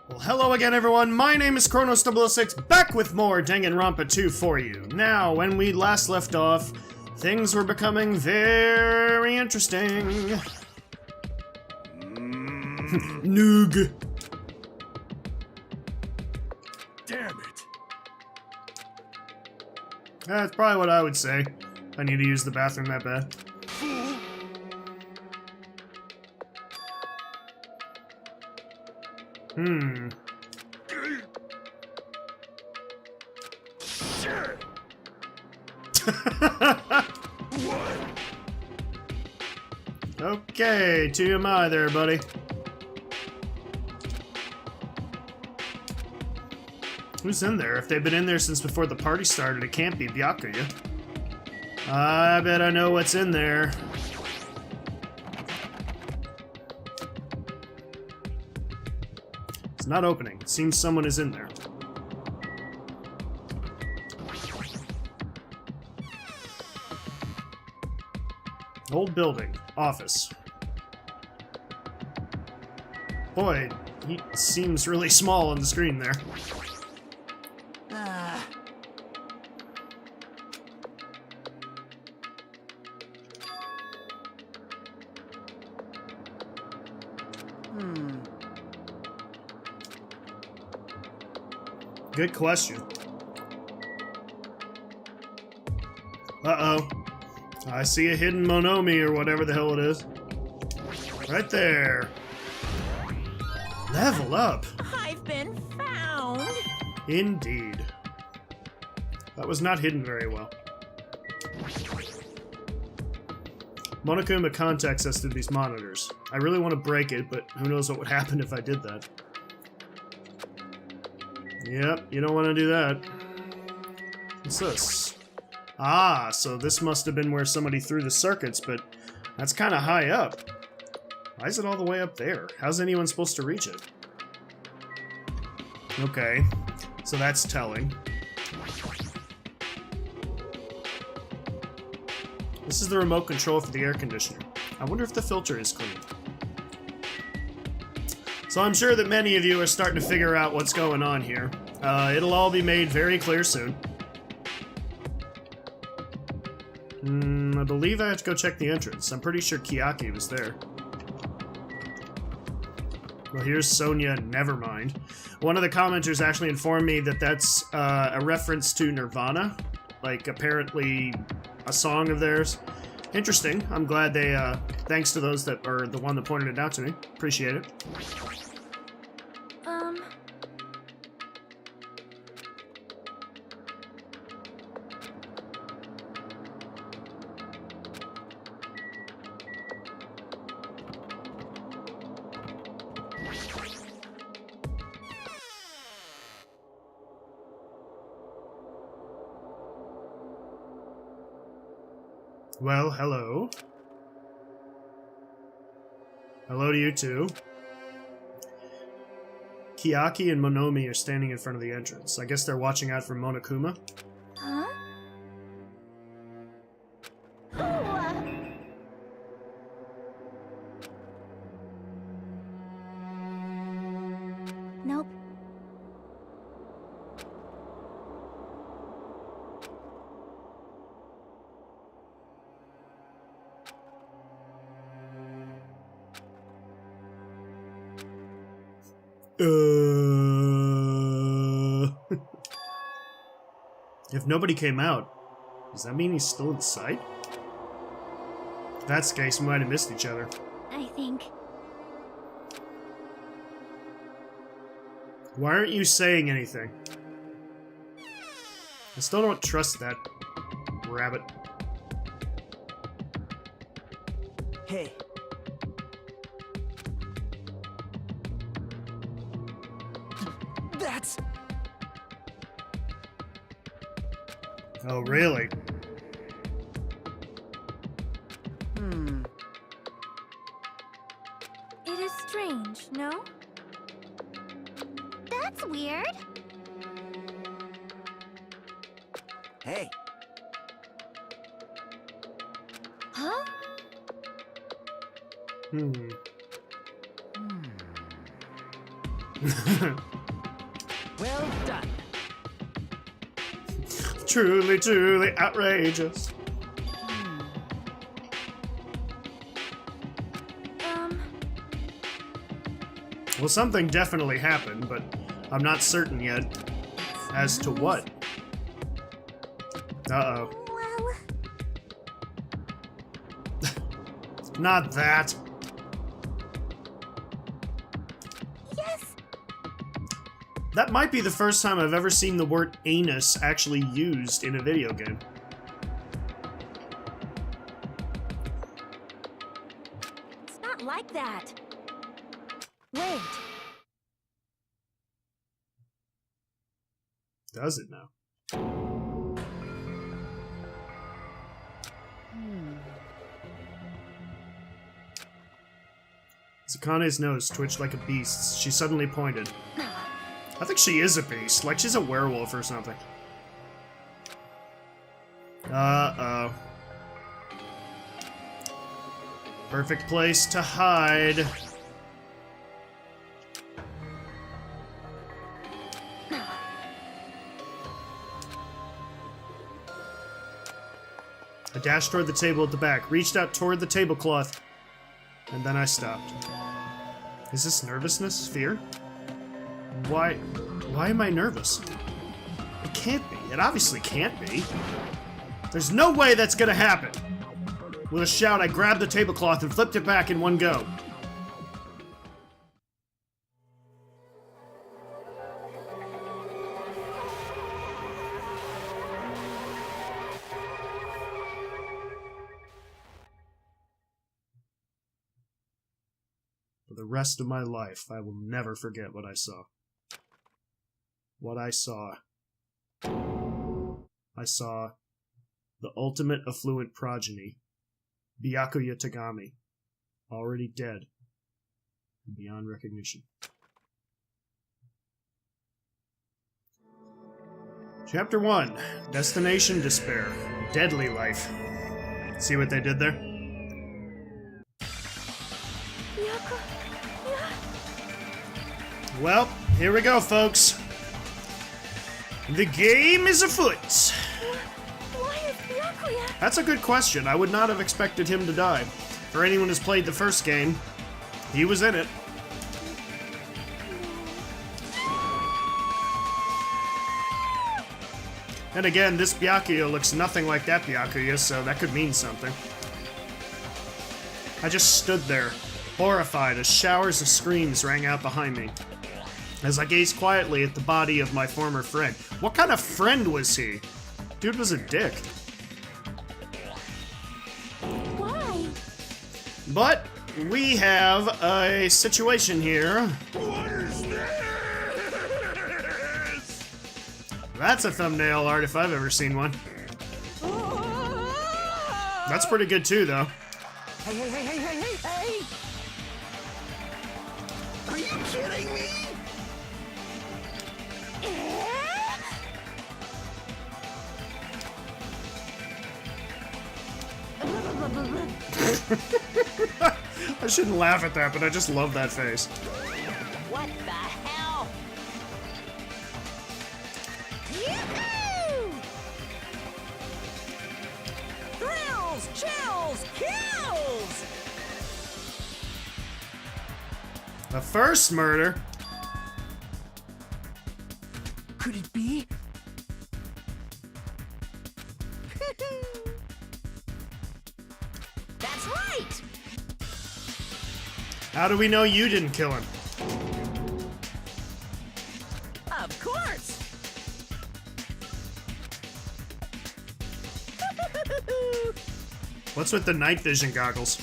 Well, hello again, everyone. My name is Kronos006, back with more Danganronpa 2 for you. Now, when we last left off, things were becoming very interesting. Noog. Damn it. That's probably what I would say. I need to use the bathroom that bad. Okay, TMI there, buddy. Who's in there? If they've been in there since before the party started, it can't be Byakuya. I bet I know what's in there. It's not opening. It seems someone is in there. Old building. Office. Boy, he seems really small on the screen there. Good question. Uh-oh. I see a hidden Monomi or whatever the hell it is. Right there. Level up. I've been found. Indeed. That was not hidden very well. Monokuma contacts us through these monitors. I really want to break it, but who knows what would happen if I did that. Yep, you don't want to do that. What's this? Ah, so this must have been where somebody threw the circuits, but that's kind of high up. Why is it all the way up there? How's anyone supposed to reach it? Okay, so that's telling. This is the remote control for the air conditioner. I wonder if the filter is clean. So I'm sure that many of you are starting to figure out what's going on here. It'll all be made very clear soon. I believe I have to go check the entrance. I'm pretty sure Kiyaki was there. Well, here's Sonia, never mind. One of the commenters actually informed me that that's a reference to Nirvana. Like, apparently a song of theirs. Interesting. I'm glad they, thanks to those that are the one that pointed it out to me. Appreciate it. Well, hello. Hello to you too. Kiyaki and Monomi are standing in front of the entrance. I guess they're watching out for Monokuma. Huh? Nope. If nobody came out, does that mean he's still in sight? If that's the case, we might have missed each other. I think. Why aren't you saying anything? I still don't trust that rabbit. Hey. That's... Oh, really? It is strange, no? That's weird. Hey. Huh? Well done. Truly, truly outrageous. Well, something definitely happened, but I'm not certain yet as to what. Uh-oh. Well, Not that. yes. That might be the first time I've ever seen the word anus actually used in a video game. It's not like that. Wait. Does it now? Sakane's nose twitched like a beast's. She suddenly pointed. I think she is a beast, like she's a werewolf or something. Uh-oh. Perfect place to hide. I dashed toward the table at the back, reached out toward the tablecloth, and then I stopped. Is this nervousness? Fear? Why am I nervous? It can't be. It obviously can't be. There's no way that's gonna happen! With a shout, I grabbed the tablecloth and flipped it back in one go. For the rest of my life, I will never forget what I saw. What I saw. I saw the ultimate affluent progeny, Byakuya Tagami, already dead, and beyond recognition. Chapter 1, Destination Despair, Deadly Life. See what they did there? Well, here we go, folks. The game is afoot. Why is Byakuya? That's a good question. I would not have expected him to die. For anyone who's played the first game, he was in it. And again, this Byakuya looks nothing like that Byakuya, so that could mean something. I just stood there, horrified as showers of screams rang out behind me, as I gazed quietly at the body of my former friend. What kind of friend was he? Dude was a dick. Why? But we have a situation here. What is this? That's a thumbnail art if I've ever seen one. That's pretty good too, though. Hey! Are you kidding me? I shouldn't laugh at that, but I just love that face. What the hell? Yoo-hoo! Thrills, chills, kills! The first murder. Could it be? That's right! How do we know you didn't kill him? Of course! What's with the night vision goggles?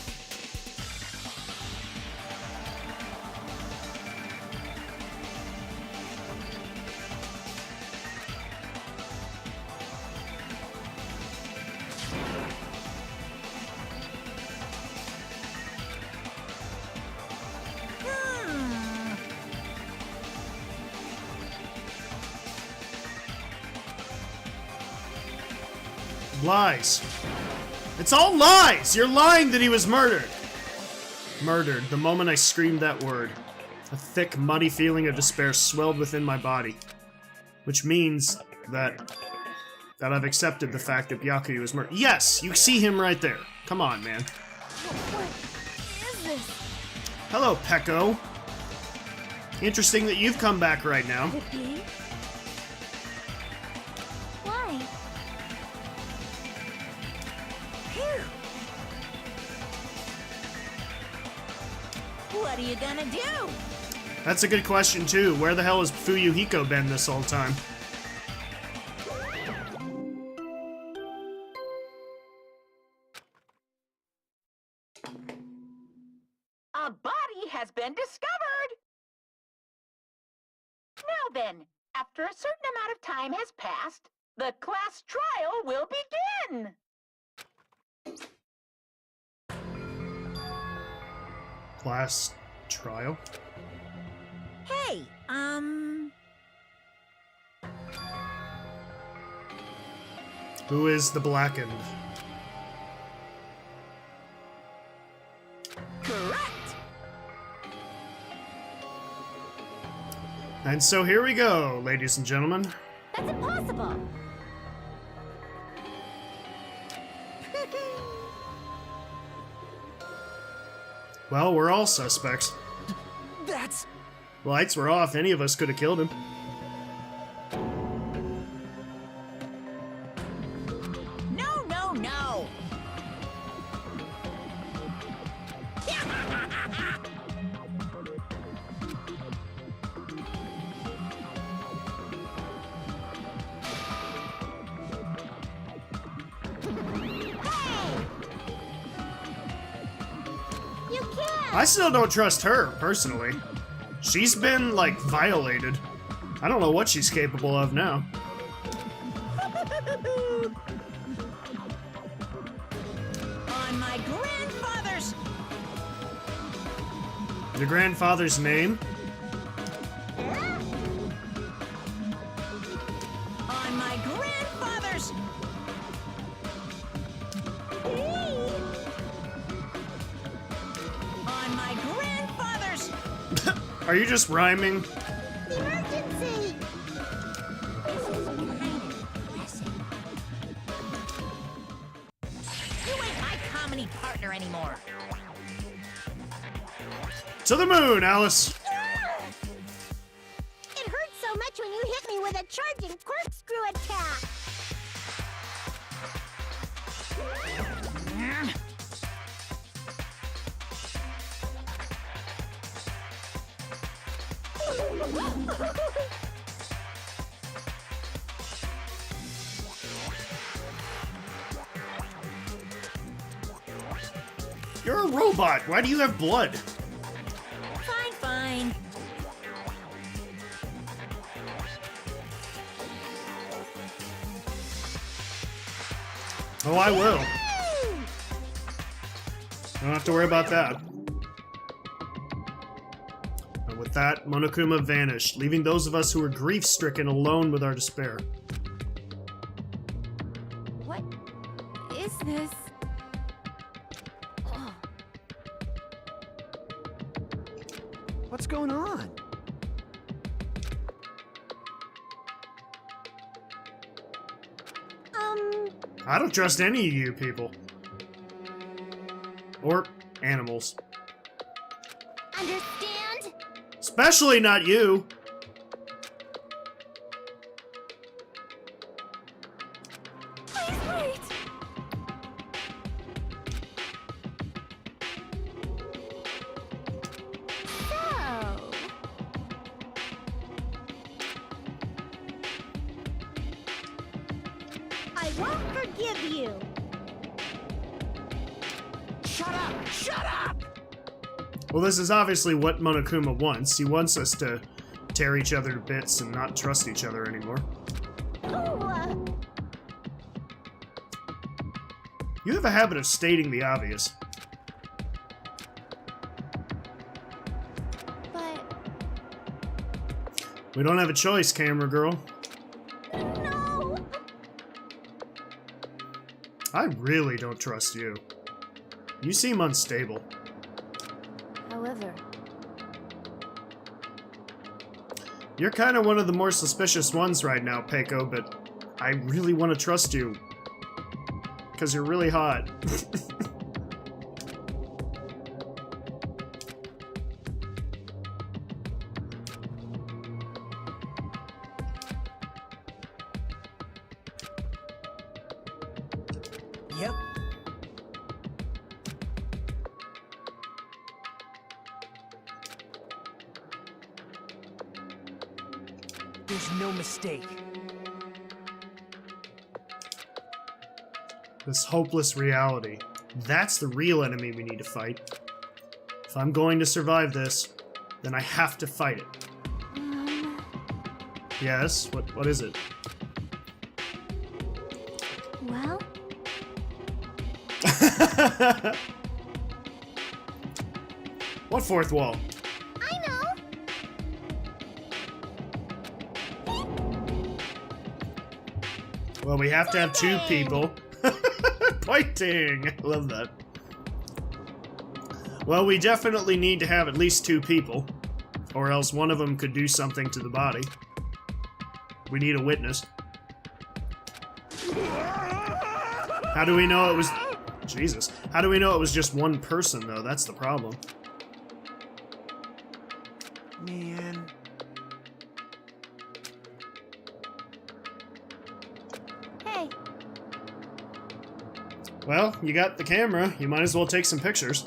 Lies. It's all lies! You're lying that he was murdered! Murdered, the moment I screamed that word. A thick, muddy feeling of despair swelled within my body, which means that I've accepted the fact that Byakuya was murdered. Yes, you see him right there. Come on, man. What is this? Hello, Pecco. Interesting that you've come back right now. Could it be? Why? Phew. What are you gonna do? That's a good question, too. Where the hell has Fuyuhiko been this whole time? A body has been discovered! Now then, after a certain amount of time has passed, the class trial will begin! Class trial? Hey, Who is the Blackened? correct! And so here we go, ladies and gentlemen. That's impossible. Well, we're all suspects. That's... Lights were off. Any of us could have killed him. No, no, no! You can't. I still don't trust her, personally. She's been, like, violated. I don't know what she's capable of now. On my grandfather's... Your grandfather's name? On my grandfather's... On my grandfather's... Are you just rhyming? Emergency. You ain't my comedy partner anymore. To the moon, Alice! It hurt so much when you hit me with a charging corkscrew attack. You're a robot. Why do you have blood? Fine, fine. Oh, I will. Don't have to worry about that. And with that, Monokuma vanished, leaving those of us who were grief-stricken alone with our despair. What is this? Oh, What's going on? I don't trust any of you people. Or animals. understand? Especially not you. Please wait. So, I won't forgive you. Shut up! Shut up! Well, this is obviously what Monokuma wants. He wants us to tear each other to bits and not trust each other anymore. Oh, You have a habit of stating the obvious. but We don't have a choice, camera girl. no. I really don't trust you. You seem unstable. However, You're kind of one of the more suspicious ones right now, Peiko, but I really want to trust you. Because you're really hot. Yep. There's no mistake. This hopeless reality. That's the real enemy we need to fight. If I'm going to survive this, then I have to fight it. Yes? What is it? Well, What fourth wall? I know. Well, we have to have two people. Fighting! I love that. Well, we definitely need to have at least two people, or else one of them could do something to the body. We need a witness. How do we know it was... Jesus. How do we know it was just one person, though? That's the problem. Man. Hey, Well, you got the camera. You might as well take some pictures.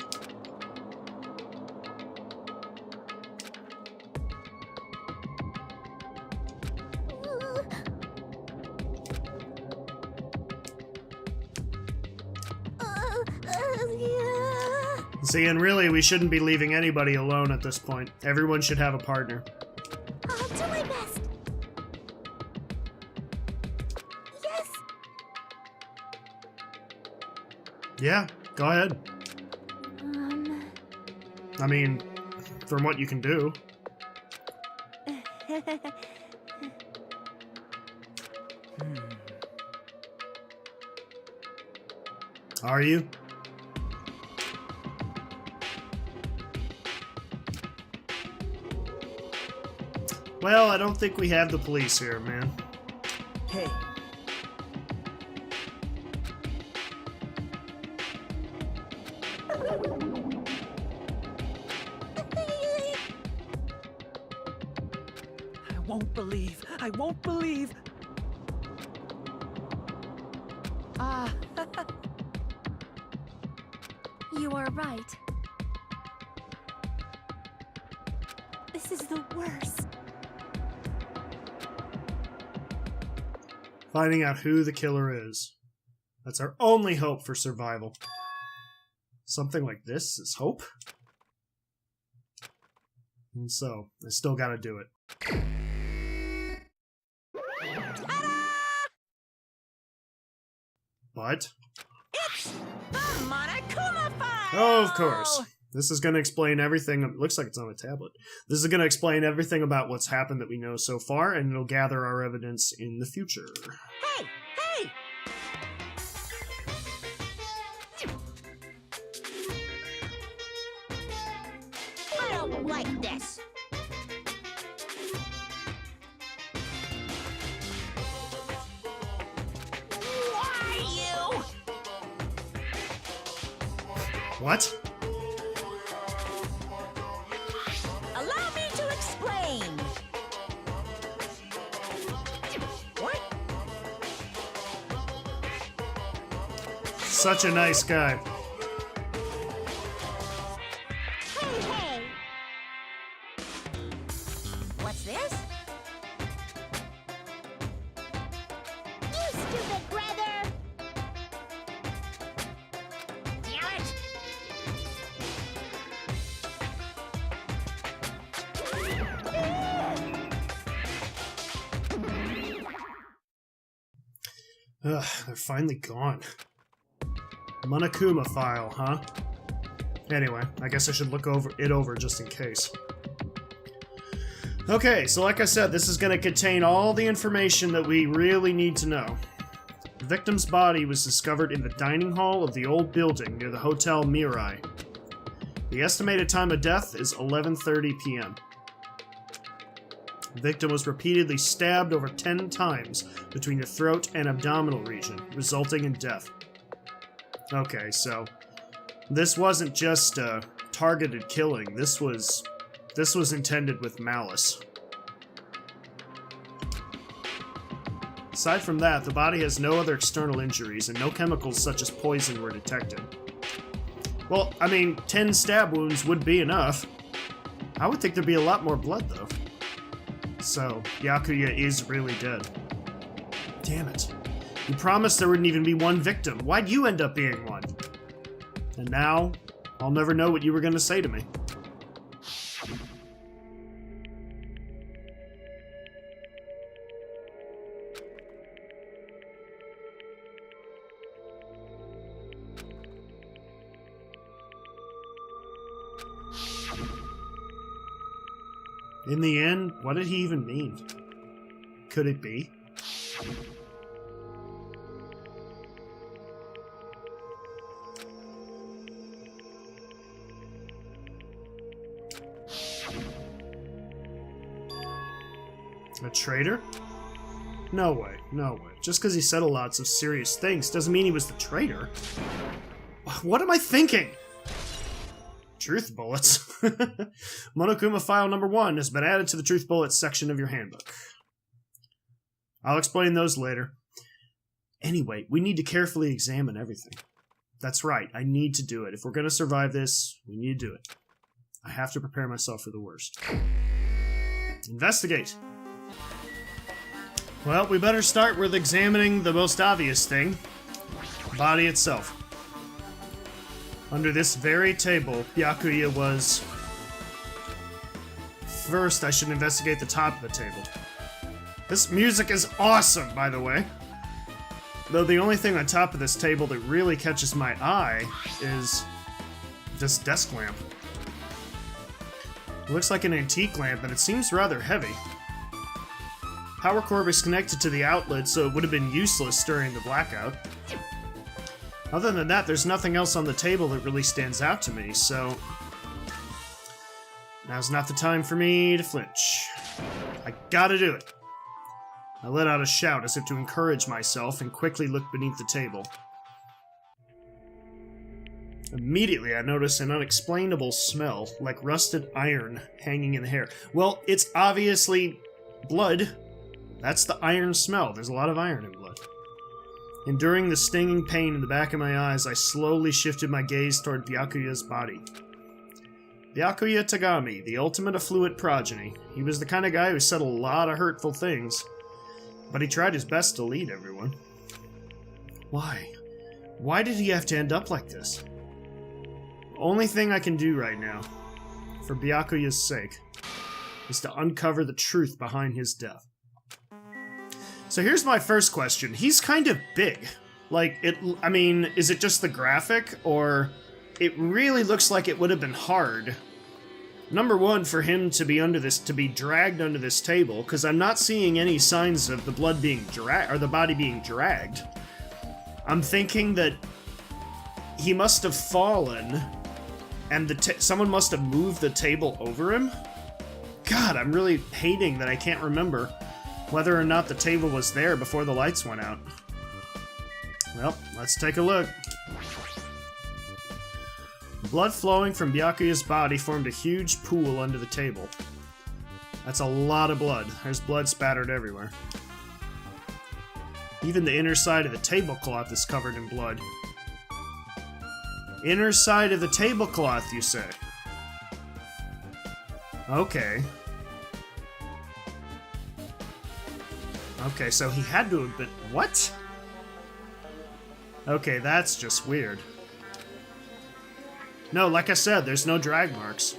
yeah. See, and really, we shouldn't be leaving anybody alone at this point. Everyone should have a partner. I'll do my best. Yes. Yeah, go ahead. Um. I mean, from what you can do. Are you? Well, I don't think we have the police here, man. Hey. I won't believe. Ah. You are right. This is the worst. Finding out who the killer is. That's our only hope for survival. Something like this is hope? And so, I still gotta do it. But? It's the Monokuma file! Oh, of course. This is gonna explain everything. It looks like it's on a tablet. This is gonna explain everything about what's happened that we know so far, and it'll gather our evidence in the future. Hey! Hey! I don't like this. Why you? What? Allow me to explain. What? Such a nice guy. Hey, hey. What's this? You stupid brother. Damn it! Ugh, they're finally gone. Monokuma file, huh? Anyway, I guess I should look over just in case. Okay, so like I said, this is going to contain all the information that we really need to know. The victim's body was discovered in the dining hall of the old building near the Hotel Mirai. The estimated time of death is 11:30 p.m. The victim was repeatedly stabbed over 10 times between the throat and abdominal region, resulting in death. Okay, so this wasn't just a targeted killing. This was intended with malice. Aside from that, the body has no other external injuries, and no chemicals such as poison were detected. Well, I mean, 10 stab wounds would be enough. I would think there'd be a lot more blood, though. So, Byakuya is really dead. Damn it. You promised there wouldn't even be one victim. Why'd you end up being one? And now, I'll never know what you were gonna say to me. In the end, what did he even mean? Could it be? A traitor? No way, no way. Just because he said lots of serious things doesn't mean he was the traitor. What am I thinking? Truth bullets. Monokuma file number 1 has been added to the truth bullets section of your handbook. I'll explain those later. Anyway, we need to carefully examine everything. That's right, I need to do it. If we're going to survive this, we need to do it. I have to prepare myself for the worst. Investigate. Well, we better start with examining the most obvious thing. The body itself. Under this very table, Byakuya was... First, I should investigate the top of the table. This music is awesome, by the way. Though the only thing on top of this table that really catches my eye is this desk lamp. It looks like an antique lamp, and it seems rather heavy. Power cord is connected to the outlet, so it would have been useless during the blackout. Other than that, there's nothing else on the table that really stands out to me, so... Now's not the time for me to flinch. I gotta do it. I let out a shout as if to encourage myself and quickly looked beneath the table. Immediately, I noticed an unexplainable smell, like rusted iron hanging in the hair. Well, it's obviously blood. That's the iron smell. There's a lot of iron in blood. Enduring the stinging pain in the back of my eyes, I slowly shifted my gaze toward Byakuya's body. Byakuya Tagami, the ultimate affluent progeny. He was the kind of guy who said a lot of hurtful things, but he tried his best to lead everyone. Why? Why did he have to end up like this? The only thing I can do right now, for Byakuya's sake, is to uncover the truth behind his death. So here's my first question. He's kind of big. Like, I mean, is it just the graphic, or it really looks like it would have been hard, number one, for him to be dragged under this table, because I'm not seeing any signs of the blood being dragged, or the body being dragged. I'm thinking that he must have fallen, and someone must have moved the table over him? God, I'm really hating that I can't remember whether or not the table was there before the lights went out. Well, let's take a look. Blood flowing from Byakuya's body formed a huge pool under the table. That's a lot of blood. There's blood spattered everywhere. Even the inner side of the tablecloth is covered in blood. Inner side of the tablecloth, you say? Okay. Okay, so he had to have been... What? Okay, that's just weird. No, like I said, there's no drag marks.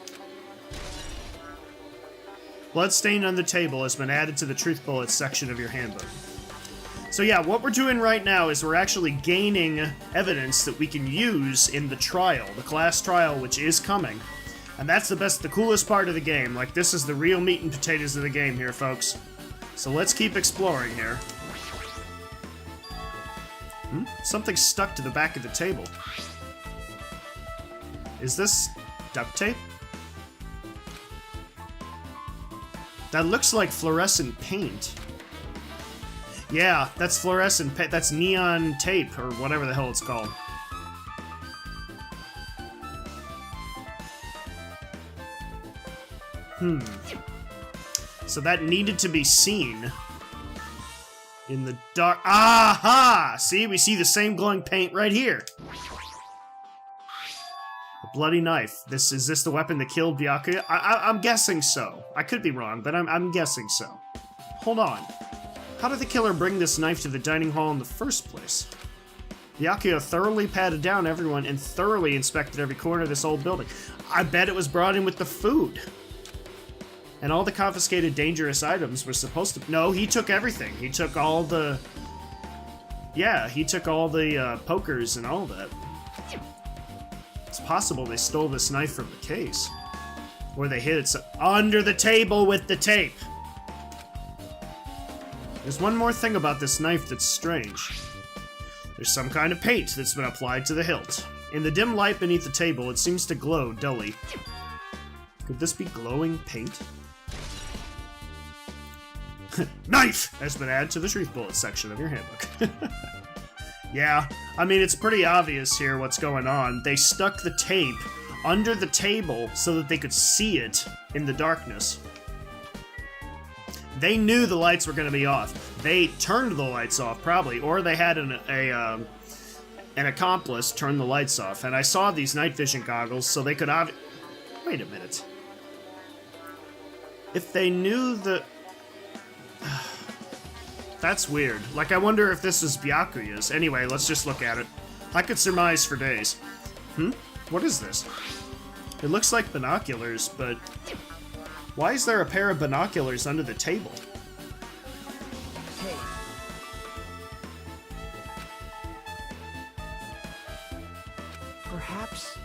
Bloodstain on the table has been added to the Truth Bullets section of your handbook. So yeah, what we're doing right now is we're actually gaining evidence that we can use in the trial, the class trial, which is coming. And that's the coolest part of the game. Like, this is the real meat and potatoes of the game here, folks. So let's keep exploring here. Something stuck to the back of the table. Is this duct tape? That looks like fluorescent paint. Yeah, that's fluorescent paint. That's neon tape, or whatever the hell it's called. So that needed to be seen in the dark. Aha! See, we see the same glowing paint right here. A bloody knife. Is this the weapon that killed Byakuya? I'm guessing so. I could be wrong, but I'm guessing so. Hold on. How did the killer bring this knife to the dining hall in the first place? Byakuya thoroughly patted down everyone and thoroughly inspected every corner of this old building. I bet it was brought in with the food. And all the confiscated dangerous items were supposed to... No, he took everything. He took all the... Yeah, he took all the pokers and all that. It's possible they stole this knife from the case. Or they hid it under the table with the tape. There's one more thing about this knife that's strange. There's some kind of paint that's been applied to the hilt. In the dim light beneath the table, it seems to glow dully. Could this be glowing paint? Knife has been added to the Truth Bullet section of your handbook. Yeah, I mean, it's pretty obvious here what's going on. They stuck the tape under the table so that they could see it in the darkness. They knew the lights were going to be off. They turned the lights off, probably, or they had an accomplice turn the lights off. And I saw these night vision goggles, so they could wait a minute. If they knew the... That's weird. Like, I wonder if this is Byakuya's. Anyway, let's just look at it. I could surmise for days. What is this? It looks like binoculars, but... Why is there a pair of binoculars under the table? Hey. Perhaps...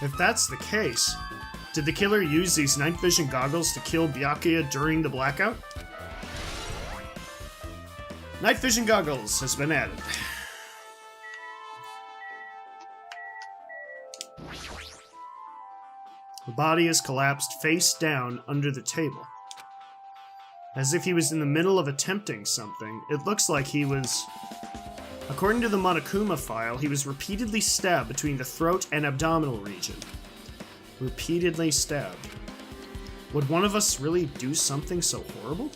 If that's the case, did the killer use these night vision goggles to kill Byakuya during the blackout? Night vision goggles has been added. The body is collapsed face down under the table. As if he was in the middle of attempting something, it looks like he was... According to the Monokuma file, he was repeatedly stabbed between the throat and abdominal region. Repeatedly stabbed. Would one of us really do something so horrible?